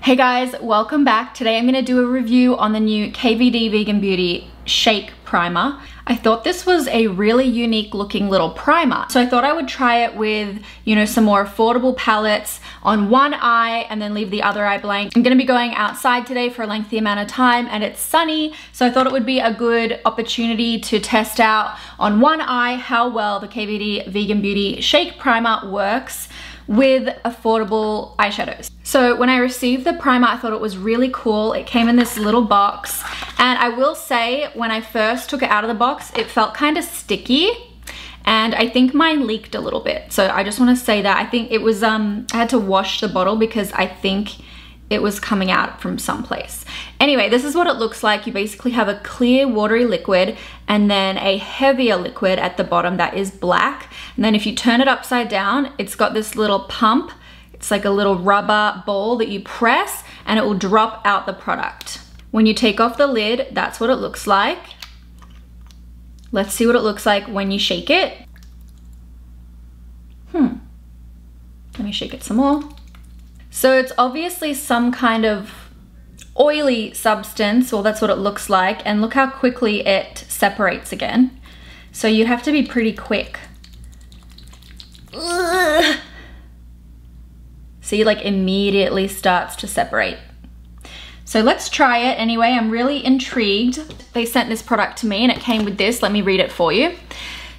Hey guys, welcome back. Today I'm going to do a review on the new KVD Vegan Beauty Shake Primer. I thought this was a really unique looking little primer. So I thought I would try it with, some more affordable palettes on one eye and then leave the other eye blank. I'm going to be going outside today for a lengthy amount of time and it's sunny. So I thought it would be a good opportunity to test out on one eye how well the KVD Vegan Beauty Shake Primer works with affordable eyeshadows. So when I received the primer, I thought it was really cool. It came in this little box, and I will say when I first took it out of the box, it felt kind of sticky, and I think mine leaked a little bit. So I just want to say that. I think it was, I had to wash the bottle because I think it was coming out from someplace. Anyway, this is what it looks like. You basically have a clear watery liquid and then a heavier liquid at the bottom that is black. And then if you turn it upside down, it's got this little pump. It's like a little rubber ball that you press and it will drop out the product. When you take off the lid, that's what it looks like. Let's see what it looks like when you shake it. Let me shake it some more. So it's obviously some kind of oily substance, well that's what it looks like, and look how quickly it separates again. So you have to be pretty quick. Ugh. See, like immediately starts to separate. So let's try it anyway. I'm really intrigued. They sent this product to me and it came with this. Let me read it for you.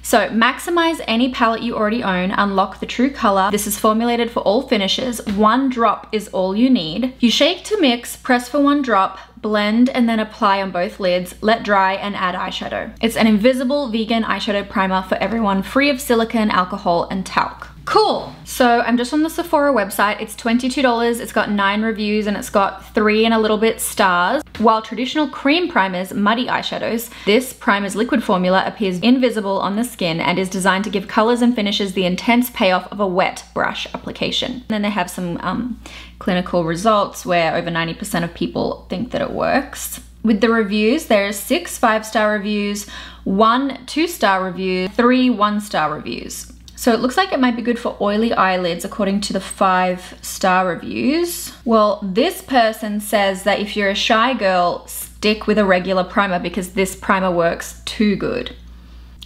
So maximize any palette you already own, unlock the true color. This is formulated for all finishes. One drop is all you need. You shake to mix, press for one drop, blend and then apply on both lids, let dry and add eyeshadow. It's an invisible vegan eyeshadow primer for everyone, free of silicone, alcohol and talc. Cool. So I'm just on the Sephora website. It's $22. It's got 9 reviews and it's got 3 and a little bit stars. While traditional cream primers muddy eyeshadows, this primer's liquid formula appears invisible on the skin and is designed to give colors and finishes the intense payoff of a wet brush application. And then they have some clinical results where over 90% of people think that it works. With the reviews, there's 6 5-star reviews, 1 2-star review, 3 1-star reviews. So it looks like it might be good for oily eyelids according to the 5-star reviews. Well, this person says that if you're a shy girl, stick with a regular primer because this primer works too good.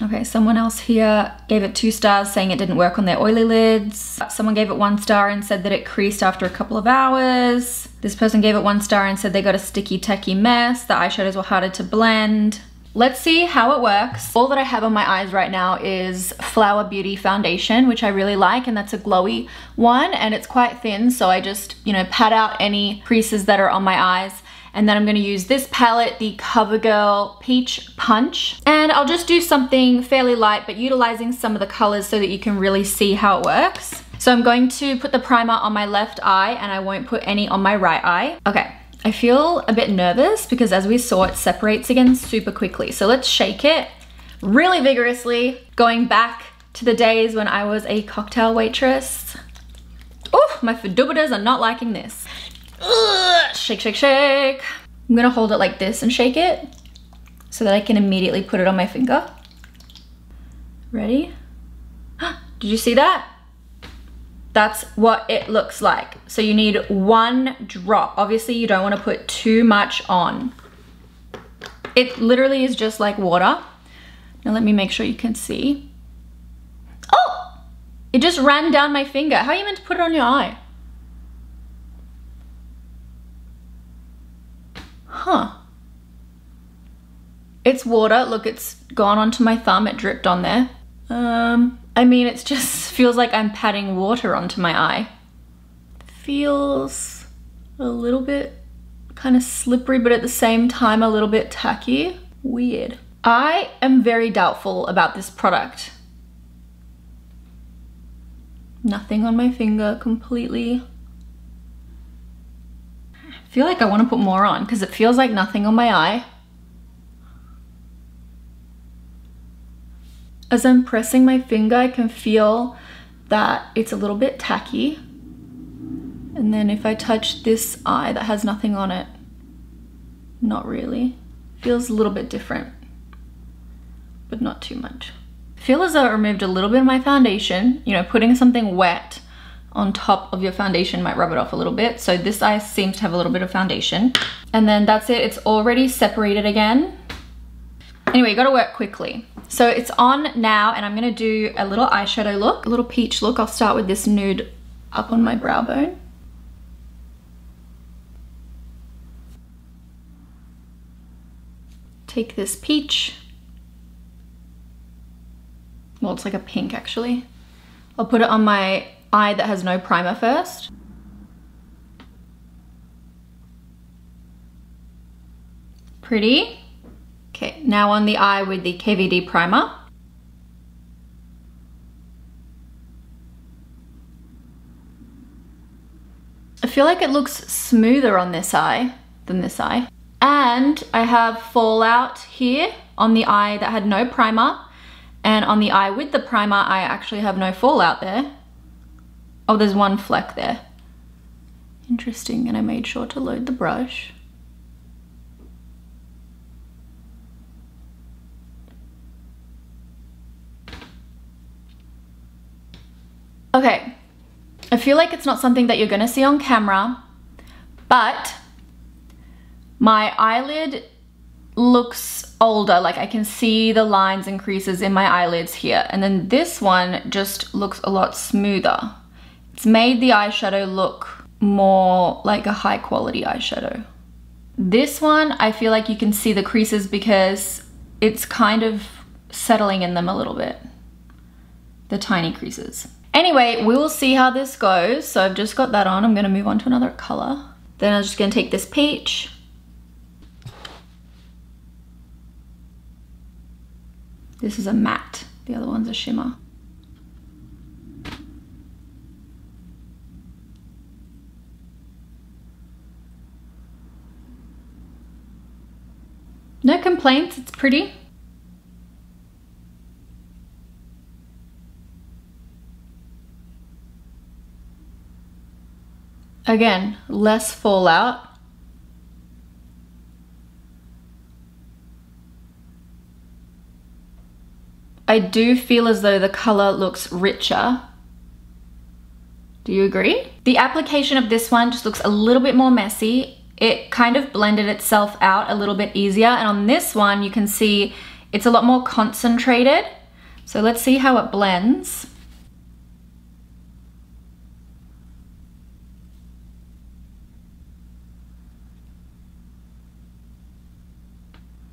Okay, someone else here gave it 2 stars saying it didn't work on their oily lids. Someone gave it 1 star and said that it creased after a couple of hours. This person gave it 1 star and said they got a sticky, tacky mess. The eyeshadows were harder to blend. Let's see how it works. All that I have on my eyes right now is Flower Beauty foundation, which I really like, and that's a glowy one, and it's quite thin, so I just, pat out any creases that are on my eyes. And then I'm gonna use this palette, the CoverGirl Peach Punch, and I'll just do something fairly light, but utilizing some of the colors so that you can really see how it works. So I'm going to put the primer on my left eye, and I won't put any on my right eye. Okay. I feel a bit nervous because as we saw, it separates again super quickly. So let's shake it really vigorously, going back to the days when I was a cocktail waitress. Oh, my fadubitas are not liking this. Ugh, shake, shake, shake. I'm gonna hold it like this and shake it so that I can immediately put it on my finger. Ready? Did you see that? That's what it looks like. So you need 1 drop. Obviously you don't want to put too much on. It literally is just like water. Now let me make sure you can see. Oh, it just ran down my finger. How are you meant to put it on your eye? Huh. It's water. Look, it's gone onto my thumb. It dripped on there. I mean, it just feels like I'm patting water onto my eye. Feels a little bit kind of slippery, but at the same time a little bit tacky. Weird. I am very doubtful about this product. Nothing on my finger, completely. I feel like I want to put more on because it feels like nothing on my eye. As I'm pressing my finger, I can feel that it's a little bit tacky. And then if I touch this eye that has nothing on it, not really. Feels a little bit different, but not too much. I feel as though it removed a little bit of my foundation, putting something wet on top of your foundation might rub it off a little bit. So this eye seems to have a little bit of foundation. And then that's it, it's already separated again. Anyway, you gotta work quickly. So it's on now, and I'm gonna do a little eyeshadow look, a little peach look. I'll start with this nude up on my brow bone. Take this peach. Well, it's like a pink actually. I'll put it on my eye that has no primer first. Pretty. Okay, now on the eye with the KVD primer. I feel like it looks smoother on this eye than this eye. And I have fallout here on the eye that had no primer. And on the eye with the primer, I actually have no fallout there. Oh, there's one fleck there. Interesting, and I made sure to load the brush. Okay, I feel like it's not something that you're gonna see on camera, but my eyelid looks older. Like I can see the lines and creases in my eyelids here. And then this one just looks a lot smoother. It's made the eyeshadow look more like a high quality eyeshadow. This one, I feel like you can see the creases because it's kind of settling in them a little bit. The tiny creases. Anyway, we will see how this goes. So I've just got that on. I'm gonna move on to another color. Then I'm just gonna take this peach. This is a matte, the other one's a shimmer. No complaints, it's pretty. Again, less fallout. I do feel as though the color looks richer. Do you agree? The application of this one just looks a little bit more messy. It kind of blended itself out a little bit easier. And on this one, you can see it's a lot more concentrated. So let's see how it blends.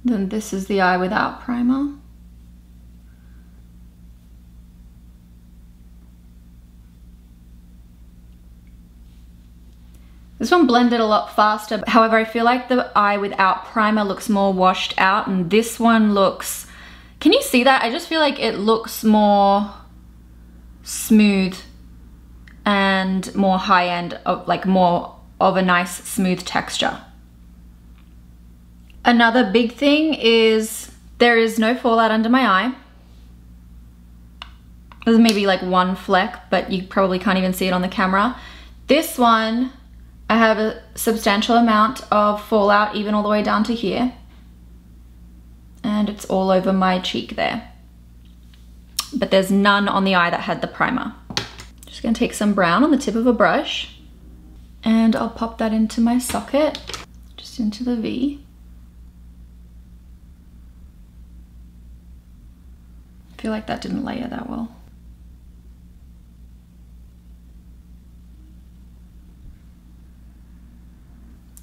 Then this is the eye without primer. This one blended a lot faster. However, I feel like the eye without primer looks more washed out, and this one looks, can you see that? I just feel like it looks more smooth and more high-end, like more of a nice smooth texture. Another big thing is there is no fallout under my eye. There's maybe like one fleck, but you probably can't even see it on the camera. This one, I have a substantial amount of fallout, even all the way down to here. And it's all over my cheek there. But there's none on the eye that had the primer. Just gonna take some brown on the tip of a brush, and I'll pop that into my socket, just into the V. I feel like that didn't layer that well.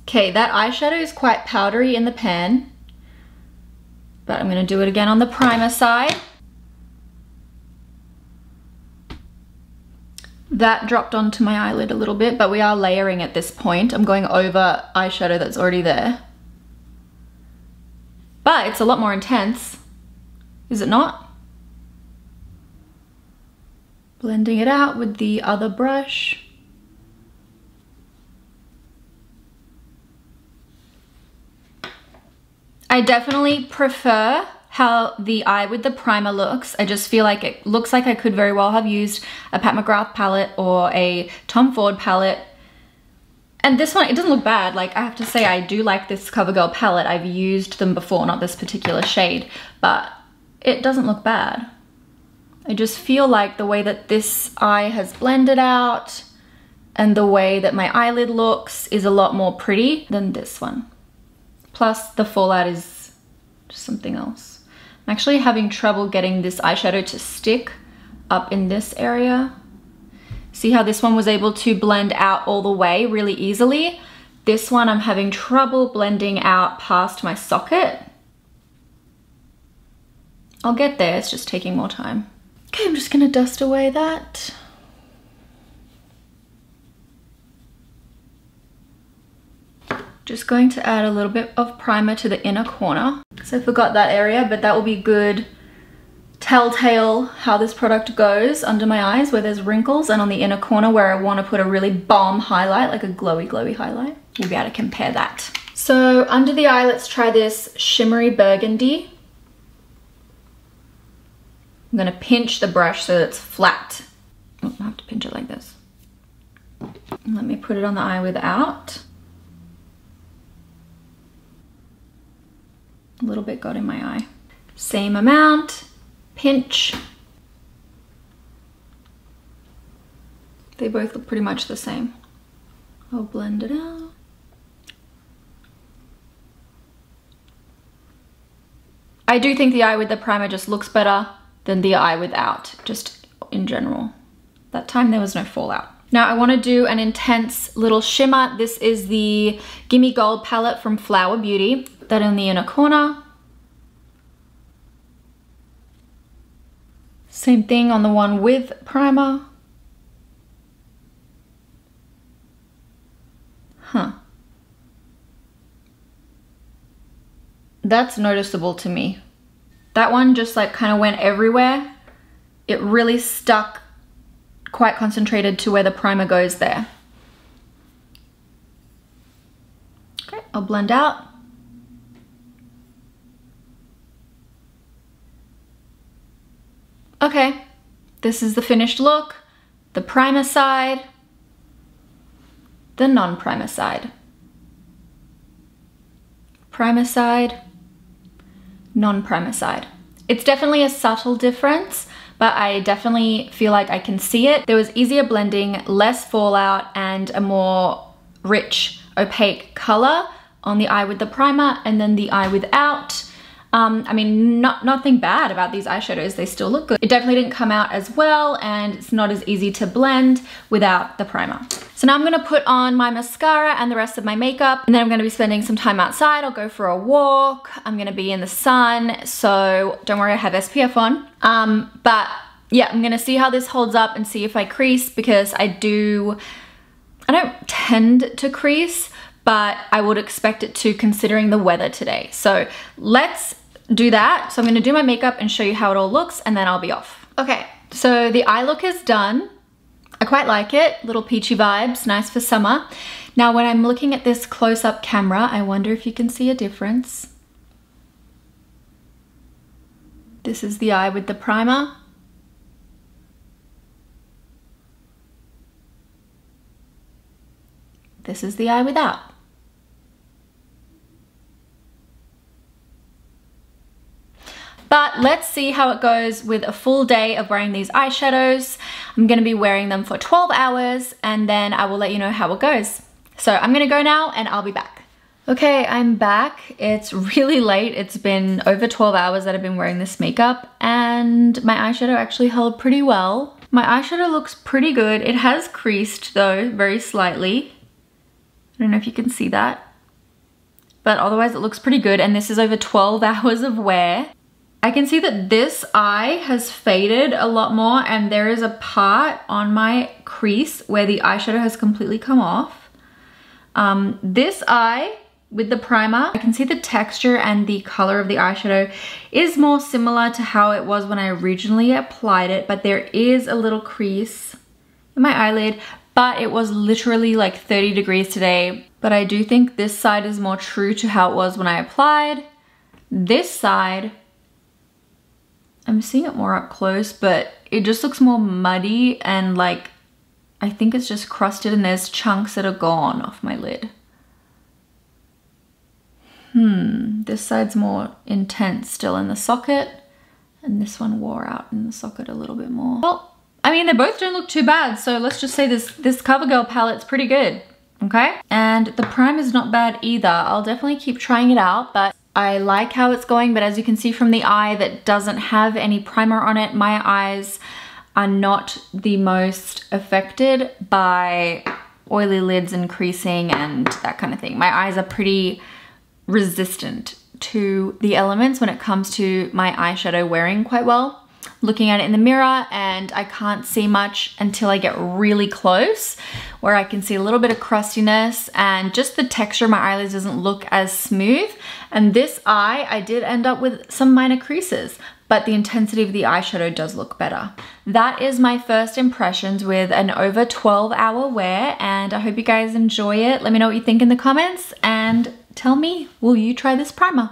Okay, that eyeshadow is quite powdery in the pan, but I'm gonna do it again on the primer side. That dropped onto my eyelid a little bit, but we are layering at this point. I'm going over eyeshadow that's already there. But it's a lot more intense, is it not? Blending it out with the other brush. I definitely prefer how the eye with the primer looks. I just feel like it looks like I could very well have used a Pat McGrath palette or a Tom Ford palette. And this one, it doesn't look bad. Like, I have to say, I do like this CoverGirl palette. I've used them before, not this particular shade, but it doesn't look bad. I just feel like the way that this eye has blended out and the way that my eyelid looks is a lot more pretty than this one. Plus the fallout is just something else. I'm actually having trouble getting this eyeshadow to stick up in this area. See how this one was able to blend out all the way really easily? This one I'm having trouble blending out past my socket. I'll get there, it's just taking more time. Okay, I'm just gonna dust away that. Just going to add a little bit of primer to the inner corner. So I forgot that area, but that will be good telltale how this product goes under my eyes where there's wrinkles, and on the inner corner where I want to put a really bomb highlight, like a glowy highlight. We'll be able to compare that. So under the eye, let's try this shimmery burgundy. I'm gonna pinch the brush so that it's flat. Oh, I have to pinch it like this. Let me put it on the eye without. A little bit got in my eye. Same amount, pinch. They both look pretty much the same. I'll blend it out. I do think the eye with the primer just looks better than the eye without, just in general. That time there was no fallout. Now I want to do an intense little shimmer. This is the Gimme Gold palette from Flower Beauty. Put that in the inner corner. Same thing on the one with primer. Huh. That's noticeable to me. That one just like kind of went everywhere. It really stuck quite concentrated to where the primer goes there. Okay, I'll blend out. Okay, this is the finished look. The primer side, the non-primer side. Primer side, non-primer side. It's definitely a subtle difference, but I definitely feel like I can see it. There was easier blending, less fallout, and a more rich, opaque color on the eye with the primer, and then the eye without. I mean, nothing bad about these eyeshadows. They still look good. It definitely didn't come out as well, and it's not as easy to blend without the primer. So now I'm gonna put on my mascara and the rest of my makeup, and then I'm gonna be spending some time outside. I'll go for a walk. I'm gonna be in the sun, so don't worry, I have SPF on. But yeah, I'm gonna see how this holds up and see if I crease, because I don't tend to crease, but I would expect it to considering the weather today. So let's do that. So I'm gonna do my makeup and show you how it all looks, and then I'll be off. Okay, so the eye look is done. I quite like it, little peachy vibes, nice for summer. Now when I'm looking at this close-up camera, I wonder if you can see a difference. This is the eye with the primer. This is the eye without. But let's see how it goes with a full day of wearing these eyeshadows. I'm gonna be wearing them for 12 hours, and then I will let you know how it goes. So I'm gonna go now and I'll be back. Okay, I'm back. It's really late. It's been over 12 hours that I've been wearing this makeup, and my eyeshadow actually held pretty well. My eyeshadow looks pretty good. It has creased though, very slightly. I don't know if you can see that, but otherwise it looks pretty good, and this is over 12 hours of wear. I can see that this eye has faded a lot more, and there is a part on my crease where the eyeshadow has completely come off. This eye with the primer, I can see the texture and the color of the eyeshadow is more similar to how it was when I originally applied it, but there is a little crease in my eyelid, but it was literally like 30 degrees today. But I do think this side is more true to how it was when I applied. This side, I'm seeing it more up close, but it just looks more muddy, and like, I think it's just crusted, and there's chunks that are gone off my lid. This side's more intense still in the socket, and this one wore out in the socket a little bit more. Well, I mean, they both don't look too bad, so let's just say this CoverGirl palette's pretty good, okay? And the primer's not bad either. I'll definitely keep trying it out, but I like how it's going, but as you can see from the eye that doesn't have any primer on it, my eyes are not the most affected by oily lids and creasing and that kind of thing. My eyes are pretty resistant to the elements when it comes to my eyeshadow wearing quite well. Looking at it in the mirror, and I can't see much until I get really close, where I can see a little bit of crustiness and just the texture of my eyelids doesn't look as smooth. And this eye, I did end up with some minor creases, but the intensity of the eyeshadow does look better. That is my first impressions with an over 12-hour wear, and I hope you guys enjoy it. Let me know what you think in the comments, and tell me, will you try this primer?